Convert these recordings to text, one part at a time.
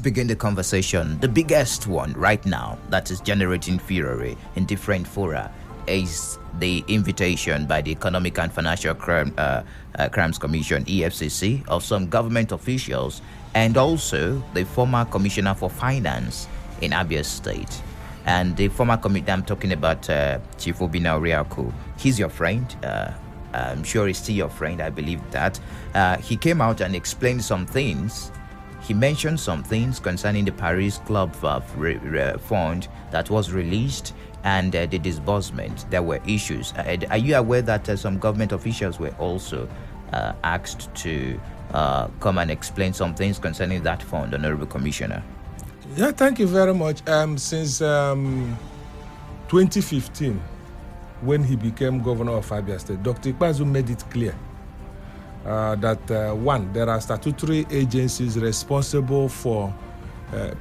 begin the conversation. The biggest one right now that is generating fury in different fora is the invitation by the Economic and Financial Crimes Commission, EFCC, of some government officials and also the former Commissioner for Finance in Abia State. And the former committee, I'm talking about Chief Obina Oriaku. He's your friend. I'm sure he's still your friend. I believe that. He came out and explained some things. He mentioned some things concerning the Paris Club fund that was released and the disbursement. There were issues. Are you aware that some government officials were also asked to come and explain some things concerning that fund, Honorable Commissioner? Yeah, thank you very much. Since 2015, when he became governor of Abia State, Dr. Ikpeazu made it clear that one, there are statutory agencies responsible for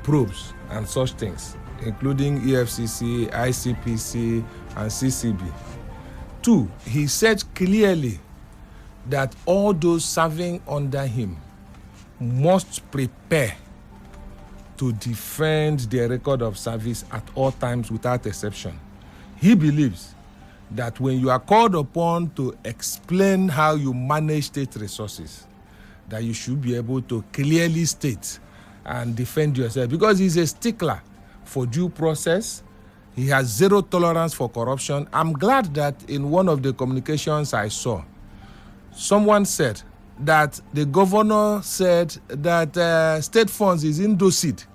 probes and such things, including EFCC, ICPC, and CCB. Two, he said clearly that all those serving under him must prepare to defend their record of service at all times without exception. He believes that when you are called upon to explain how you manage state resources, that you should be able to clearly state and defend yourself, because he's a stickler for due process. He has zero tolerance for corruption. I'm glad that in one of the communications I saw, someone said that the governor said that state funds is Indoseed.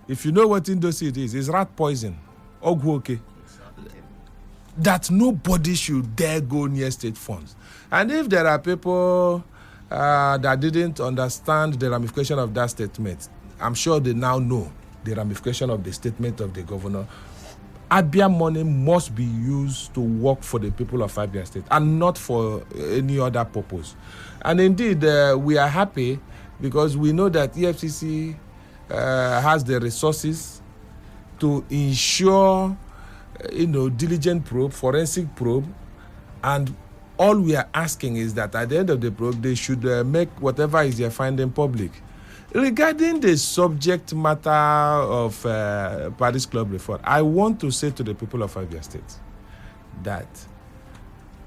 If you know what Indoseed is, it's rat poison. Ogwoke. That nobody should dare go near state funds. And if there are people that didn't understand the ramification of that statement, I'm sure they now know the ramification of the statement of the governor. Abia money must be used to work for the people of Abia State and not for any other purpose. And indeed, we are happy because we know that EFCC has the resources to ensure, diligent probe, forensic probe, and all we are asking is that at the end of the probe, they should make whatever is their finding public. Regarding the subject matter of Paris Club reform, I want to say to the people of Abia State that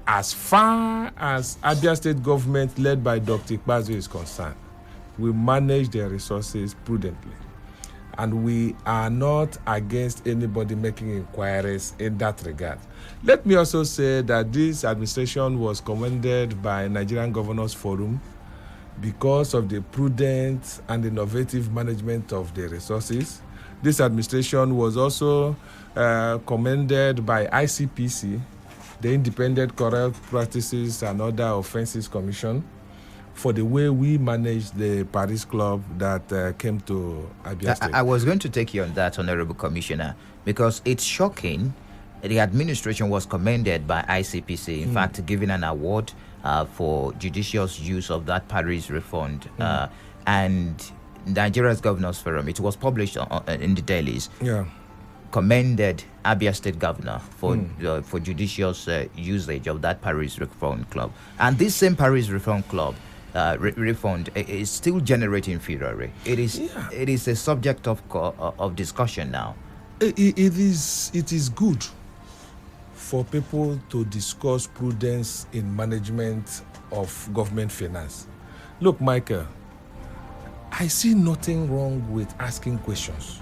as far as Abia State government led by Dr. Ikpeazu is concerned, we manage their resources prudently. And we are not against anybody making inquiries in that regard. Let me also say that this administration was commended by Nigerian Governors Forum because of the prudent and innovative management of the resources. This administration was also commended by ICPC, the Independent Corrupt Practices and Other Offences Commission, for the way we managed the Paris Club that came to Abia State. I was going to take you on that, Honorable Commissioner, because it's shocking. The administration was commended by ICPC, in fact, giving an award for judicious use of that Paris refund. And Nigeria's Governors Forum, it was published in the dailies, commended Abia State Governor for judicious usage of that Paris Reform Club. And this same Paris Reform Club refund is still generating furore. It is a subject of discussion now. It is good for people to discuss prudence in management of government finance. Look, Michael, I see nothing wrong with asking questions.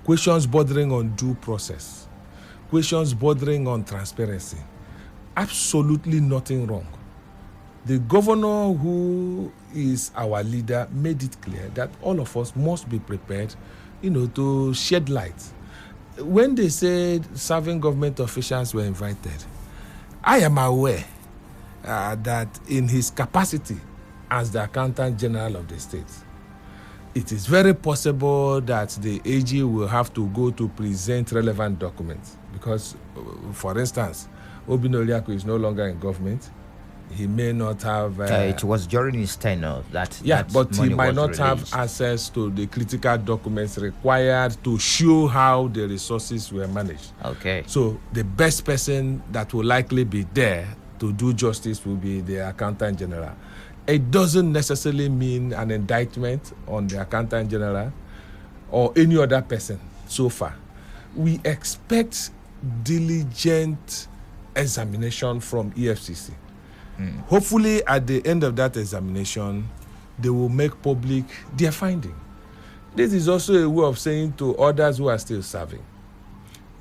Questions bordering on due process. Questions bordering on transparency. Absolutely nothing wrong. The governor, who is our leader, made it clear that all of us must be prepared, to shed light. When they said serving government officials were invited, I am aware that in his capacity as the Accountant General of the state, it is very possible that the AG will have to go to present relevant documents because, for instance, Obina Oriaku is no longer in government. He may not have... it was during his tenure that but he might not released. have access to the critical documents required to show how the resources were managed. Okay. So the best person that will likely be there to do justice will be the Accountant General. It doesn't necessarily mean an indictment on the Accountant General or any other person so far. We expect diligent examination from EFCC. Hopefully, at the end of that examination, they will make public their finding. This is also a way of saying to others who are still serving,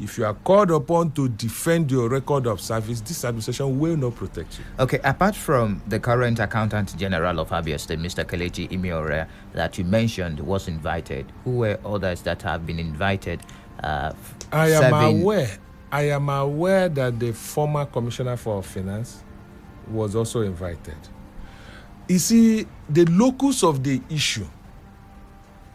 if you are called upon to defend your record of service, this administration will not protect you. Okay, apart from the current Accountant General of Abia State, Mr. Kelechi Imiore, that you mentioned was invited, who were others that have been invited? I am aware that the former Commissioner for Finance was also invited. You see, the locus of the issue,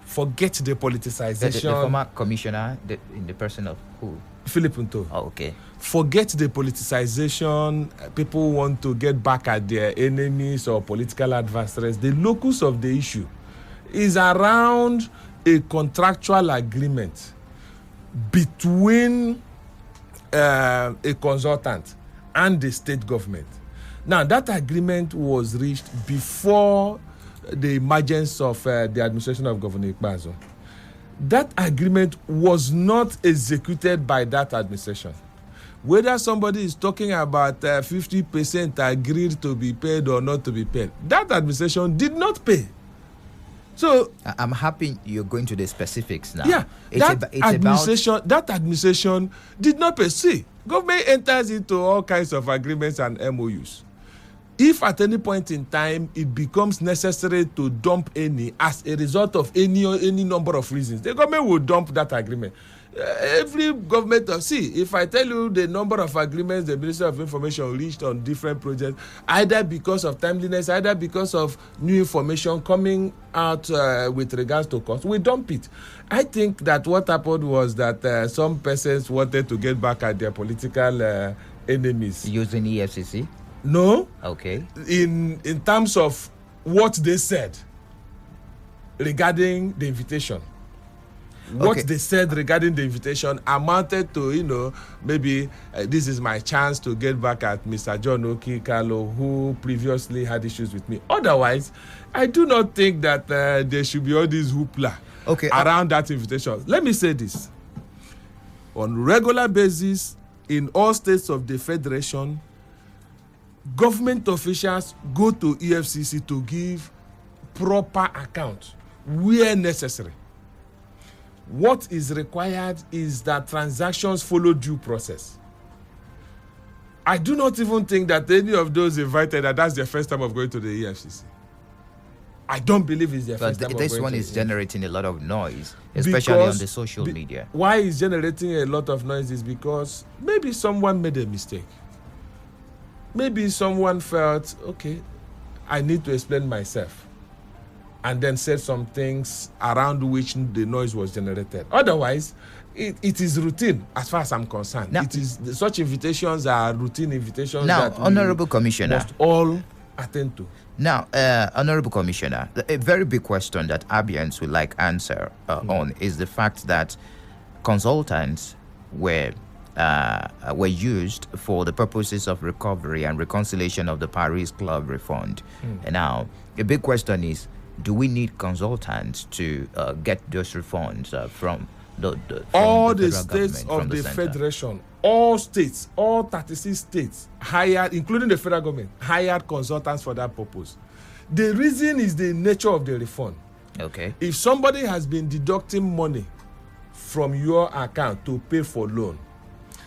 forget the politicization. The former commissioner, in the person of who? Philip Nto. Oh, okay. Forget the politicization. People want to get back at their enemies or political adversaries. The locus of the issue is around a contractual agreement between a consultant and the state government. Now, that agreement was reached before the emergence of the administration of Governor Ikpeazu. That agreement was not executed by that administration. Whether somebody is talking about 50% agreed to be paid or not to be paid, that administration did not pay. So I'm happy you're going to the specifics now. Yeah, that administration did not pay. See, government enters into all kinds of agreements and MOUs. If at any point in time it becomes necessary to dump any as a result of any number of reasons, the government will dump that agreement. Every government if I tell you the number of agreements the Ministry of Information reached on different projects, either because of timeliness, either because of new information coming out with regards to cost, we dump it. I think that what happened was that some persons wanted to get back at their political enemies. Using EFCC? No. Okay. In terms of what they said regarding the invitation. What they said regarding the invitation amounted to, maybe this is my chance to get back at Mr. John Okikalo, who previously had issues with me. Otherwise, I do not think that there should be all this hoopla around that invitation. Let me say this. On regular basis, in all states of the Federation, government officials go to EFCC to give proper account where necessary. What is required is that transactions follow due process. I do not even think that any of those invited, that's their first time of going to the EFCC. I don't believe it's their first time of going to the EFCC. But this one is generating a lot of noise, especially on the social media. Why it's generating a lot of noise is because maybe someone made a mistake. Maybe someone felt, I need to explain myself, and then said some things around which the noise was generated. Otherwise, it is routine as far as I'm concerned. Now, such invitations are routine invitations that Honorable Commissioner must all attend to. Now, Honorable Commissioner, a very big question that Abians would like answer on is the fact that consultants were used for the purposes of recovery and reconciliation of the Paris Club refund. And now, a big question is, do we need consultants to get those refunds from all the states of the Federation? All states, all 36 states hired, including the federal government, hired consultants for that purpose. The reason is the nature of the refund. Okay. If somebody has been deducting money from your account to pay for loan,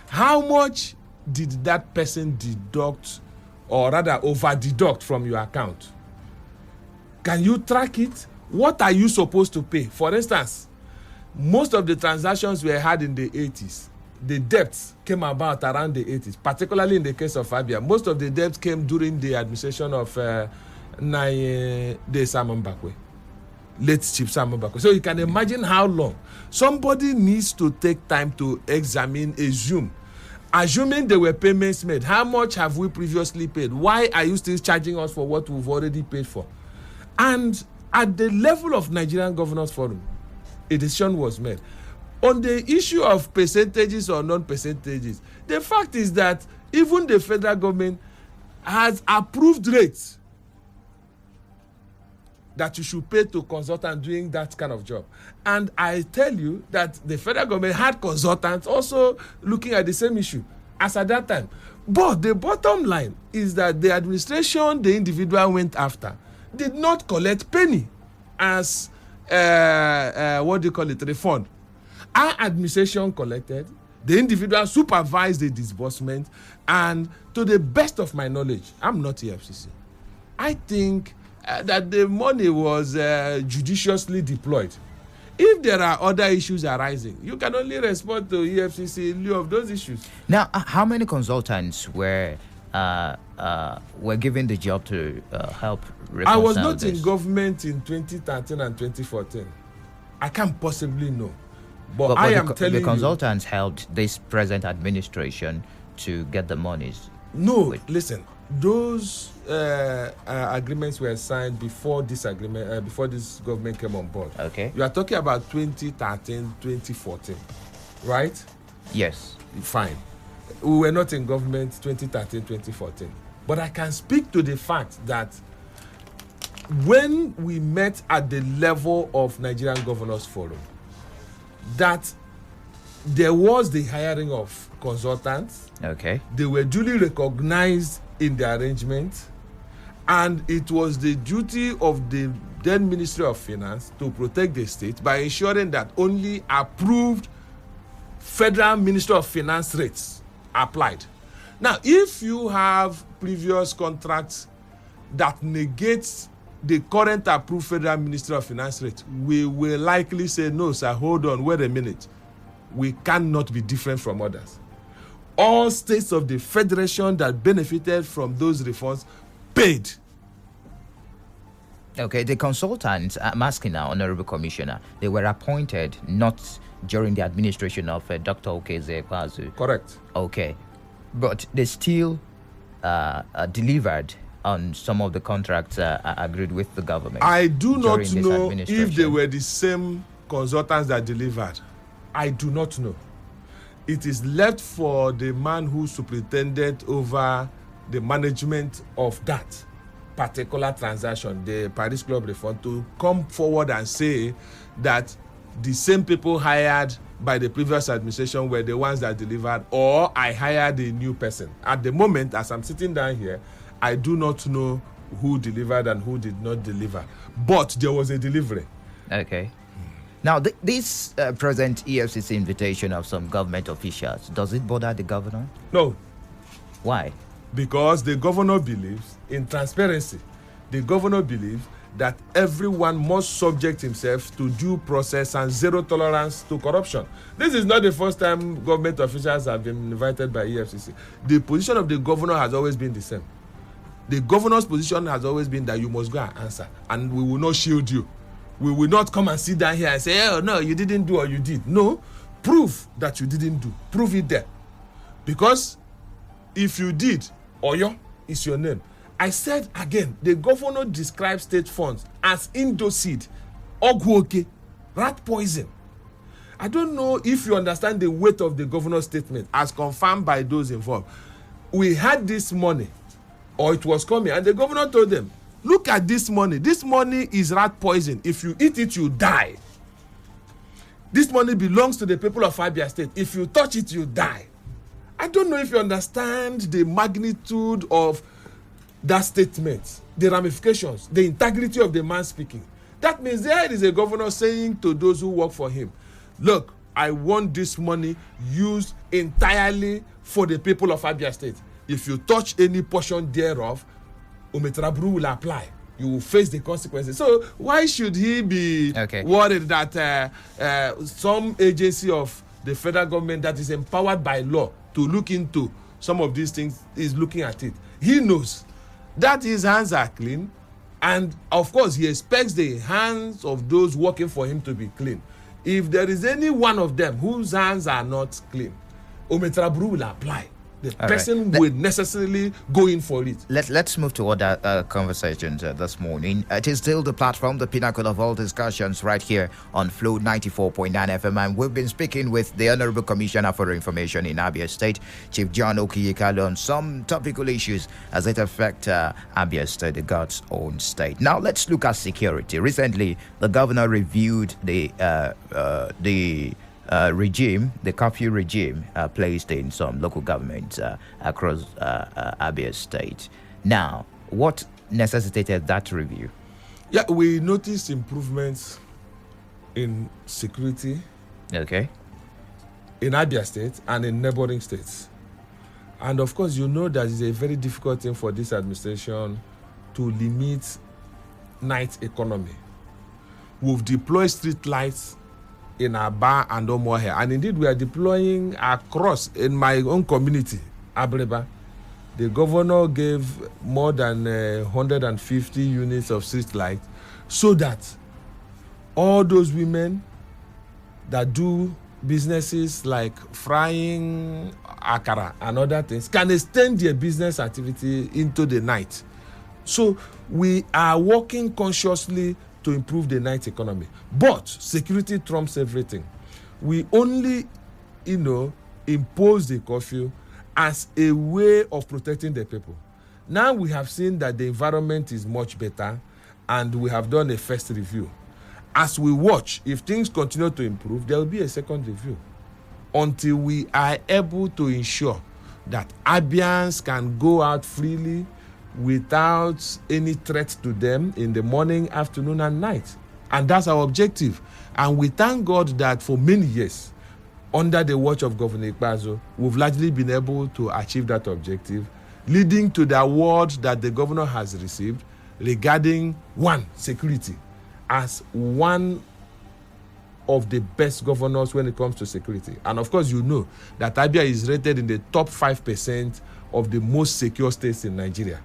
how much did that person deduct, or rather over-deduct from your account? Can you track it? What are you supposed to pay? For instance, most of the transactions we had in the 80s, the debts came about around the 80s, particularly in the case of Abia. Most of the debts came during the administration of Naye De Simon Bakwe, late Chief Simon Bakwe. So you can imagine how long. Somebody needs to take time to assuming there were payments made. How much have we previously paid? Why are you still charging us for what we've already paid for? And at the level of Nigerian Governors Forum, a decision was made. On the issue of percentages or non-percentages, the fact is that even the federal government has approved rates that you should pay to consultants doing that kind of job. And I tell you that the federal government had consultants also looking at the same issue as at that time. But the bottom line is that the administration the individual went after did not collect penny as refund. Our administration collected, the individual supervised the disbursement, and to the best of my knowledge, I'm not Efcc, I think that the money was judiciously deployed. If there are other issues arising, you can only respond to Efcc in lieu of those issues. Now, how many consultants were given the job to help reconcile I was not this? in government in 2013 and 2014. I can't possibly know. But I am telling you, the consultants helped this present administration to get the monies. No, listen. Those agreements were signed before this agreement, before this government came on board. Okay. You are talking about 2013, 2014, right? Yes. Fine. We were not in government 2013, 2014. But I can speak to the fact that when we met at the level of Nigerian Governors Forum, that there was the hiring of consultants. Okay. They were duly recognized in the arrangement, and it was the duty of the then Ministry of Finance to protect the state by ensuring that only approved Federal Ministry of Finance rates applied. Now, if you have previous contracts that negates the current approved Federal Ministry of Finance rate, we will likely say, no, sir, hold on, wait a minute. We cannot be different from others. All states of the federation that benefited from those reforms paid. Okay, the consultants, I'm asking now, Honorable Commissioner, they were appointed not during the administration of Dr. Okeze Ekwazu. Correct. Okay, but they still delivered on some of the contracts agreed with the government. I do not during this know if they administration. were the same consultants that delivered. I do not know. It is left for the man who superintended over the management of that particular transaction, the Paris Club reform, to come forward and say that the same people hired by the previous administration were the ones that delivered, or I hired a new person. At the moment, as I'm sitting down here, I do not know who delivered and who did not deliver. But there was a delivery. Okay. Now, this present EFCC invitation of some government officials, does it bother the governor? No, Why? because the governor believes in transparency. The governor believes that everyone must subject himself to due process and zero tolerance to corruption. This is not the first time government officials have been invited by EFCC. The position of the governor has always been the same. The governor's position has always been that you must go and answer, and we will not shield you. We will not come and sit down here and say, oh, no, you didn't do or you did. No, prove that you didn't do. Prove it there. Because if you did, Oyo is your name. I said again, the governor describes state funds as Indoseed, Ogwoke, rat poison. I don't know if you understand the weight of the governor's statement as confirmed by those involved. We had this money, or it was coming, and the governor told them, look at this money. This money is rat poison. If you eat it, you die. This money belongs to the people of Abia State. If you touch it, you die. I don't know if you understand the magnitude of that statement, the ramifications, the integrity of the man speaking. That means there is a governor saying to those who work for him, look, I want this money used entirely for the people of Abia State. If you touch any portion thereof, Umetrabru will apply. You will face the consequences. So why should he be worried that some agency of the federal government that is empowered by law to look into some of these things is looking at it? He knows that his hands are clean, and of course he expects the hands of those working for him to be clean. If there is any one of them whose hands are not clean, Umetrabru will apply. the All person right. will necessarily go in for it. Let's move to other conversations this morning. It is still the platform, the pinnacle of all discussions, right here on Flow 94.9 FM. And we've been speaking with the Honorable Commissioner for Information in Abia State, Chief John Okiyekalu, on some topical issues as it affect Abia State, the God's own state. Now, let's look at security. Recently, the governor reviewed the regime, the curfew regime placed in some local governments across Abia State. Now, what necessitated that review? Yeah, we noticed improvements in security. Okay. In Abia State and in neighboring states. And of course, you know that it's a very difficult thing for this administration to limit night economy. We've deployed street lights in Abia and Omohe, and indeed we are deploying across in my own community, Abreba. The governor gave more than 150 units of street lights so that all those women that do businesses like frying akara and other things can extend their business activity into the night. So we are working consciously to improve the night economy. But security trumps everything. We only, impose the curfew as a way of protecting the people. Now we have seen that the environment is much better and we have done a first review. As we watch, if things continue to improve, there will be a second review until we are able to ensure that Abians can go out freely without any threat to them in the morning, afternoon, and night. And that's our objective. And we thank God that for many years, under the watch of Governor Ikpeazu, we've largely been able to achieve that objective, leading to the award that the governor has received regarding, one, security, as one of the best governors when it comes to security. And of course, you know that Abia is rated in the top 5% of the most secure states in Nigeria.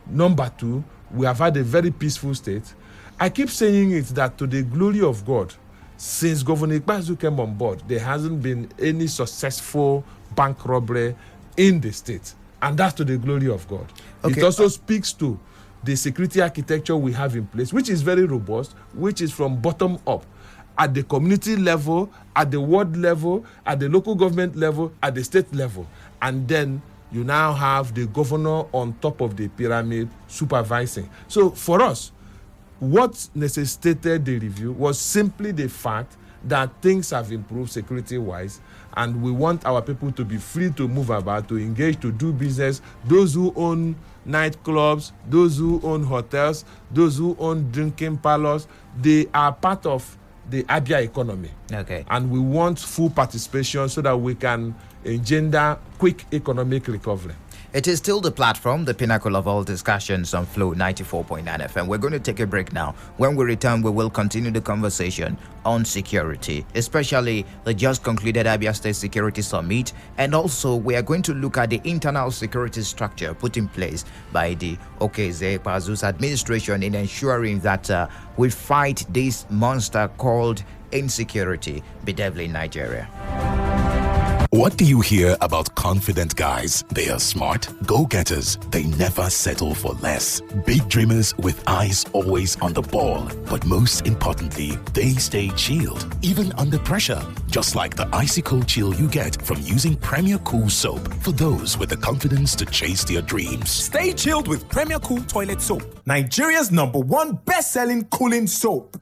Number two, we have had a very peaceful state. I keep saying it that to the glory of God, since Governor Ikpeazu came on board, there hasn't been any successful bank robbery in the state. And that's to the glory of God. Okay. It also speaks to the security architecture we have in place, which is very robust, which is from bottom up, at the community level, at the ward level, at the local government level, at the state level. And then you now have the governor on top of the pyramid supervising. So for us, what necessitated the review was simply the fact that things have improved security-wise, and we want our people to be free to move about, to engage, to do business. Those who own nightclubs, those who own hotels, those who own drinking parlors, they are part of the Abia economy. Okay. And we want full participation so that we can engender quick economic recovery. It is still the platform, the pinnacle of all discussions on Flow 94.9 FM. We're going to take a break now. When we return, we will continue the conversation on security, especially the just concluded Abia State Security Summit. And also, we are going to look at the internal security structure put in place by the Okeze-Ikpeazu's administration in ensuring that we fight this monster called insecurity bedeviling Nigeria. What do you hear about confident guys? They are smart, go-getters. They never settle for less. Big dreamers with eyes always on the ball. But most importantly, they stay chilled, even under pressure. Just like the icy cold chill you get from using Premier Cool soap for those with the confidence to chase their dreams. Stay chilled with Premier Cool Toilet Soap, Nigeria's #1 best-selling cooling soap.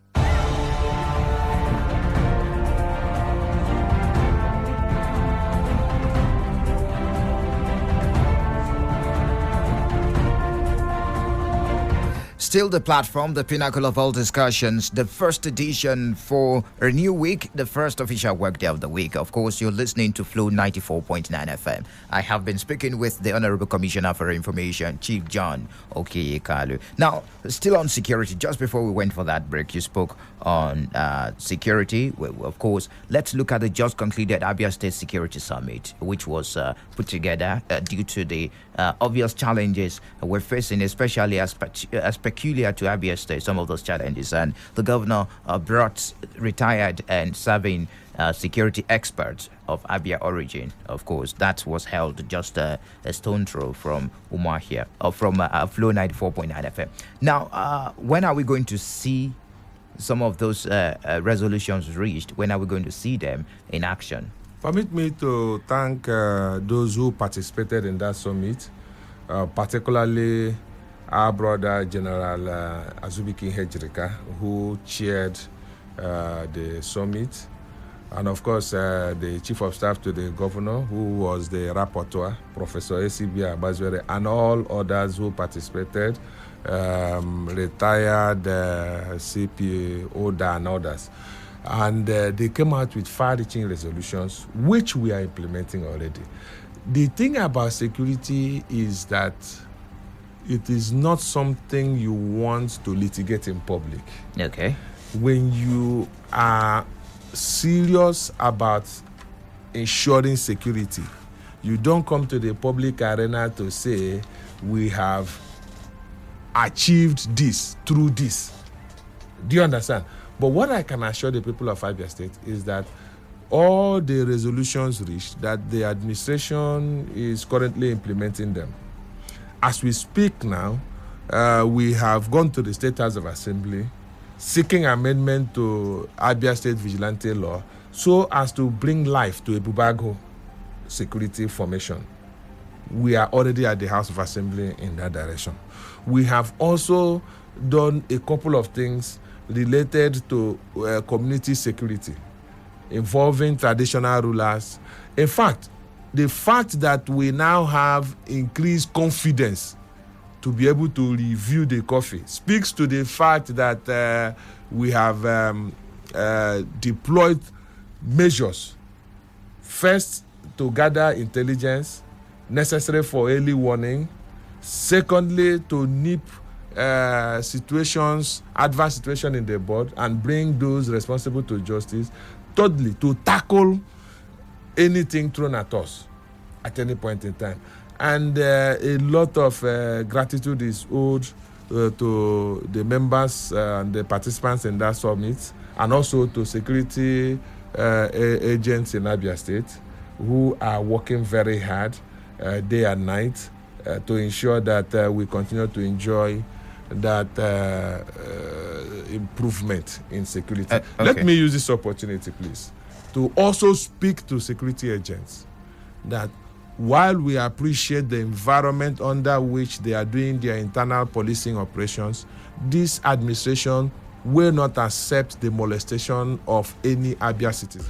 Still the platform, the pinnacle of all discussions, the first edition for a new week, the first official workday of the week. Of course, you're listening to Flow 94.9 FM. I have been speaking with the Honorable Commissioner for Information, Chief John Okiyekalu. Now, still on security, just before we went for that break, you spoke on security. Well, of course, let's look at the just concluded Abia State Security Summit, which was put together due to the obvious challenges we're facing, especially as peculiar to Abia State, some of those challenges. And the governor brought retired and serving security expert of Abia origin, of course. That was held just a stone throw from Umuahia, or from Flow 94.9 FM. Now, when are we going to see some of those resolutions reached? When are we going to see them in action? Permit me to thank those who participated in that summit, particularly our brother General Azubiki Hejrika, who chaired the summit, and of course the Chief of Staff to the Governor, who was the rapporteur, Professor ACB Abazwere, and all others who participated, retired CPA, ODA, and others. And they came out with far-reaching resolutions, which we are implementing already. The thing about security is that it is not something you want to litigate in public. Okay. When you are serious about ensuring security, you don't come to the public arena to say, we have achieved this through this. Do you understand? But what I can assure the people of Abia State is that all the resolutions reached, that the administration is currently implementing them. As we speak now, we have gone to the State House of Assembly seeking amendment to Abia State Vigilante Law so as to bring life to a Bubago security formation. We are already at the House of Assembly in that direction. We have also done a couple of things related to community security involving traditional rulers. In fact, the fact that we now have increased confidence to be able to review the coffee speaks to the fact that we have deployed measures, first to gather intelligence necessary for early warning, secondly to nip adverse situation in the board and bring those responsible to justice, thirdly to tackle anything thrown at us at any point in time. And a lot of gratitude is owed to the members and the participants in that summit, and also to security agents in Abia State who are working very hard day and night to ensure that we continue to enjoy that improvement in security. Okay. Let me use this opportunity, please, to also speak to security agents that while we appreciate the environment under which they are doing their internal policing operations, this administration will not accept the molestation of any Abia citizen.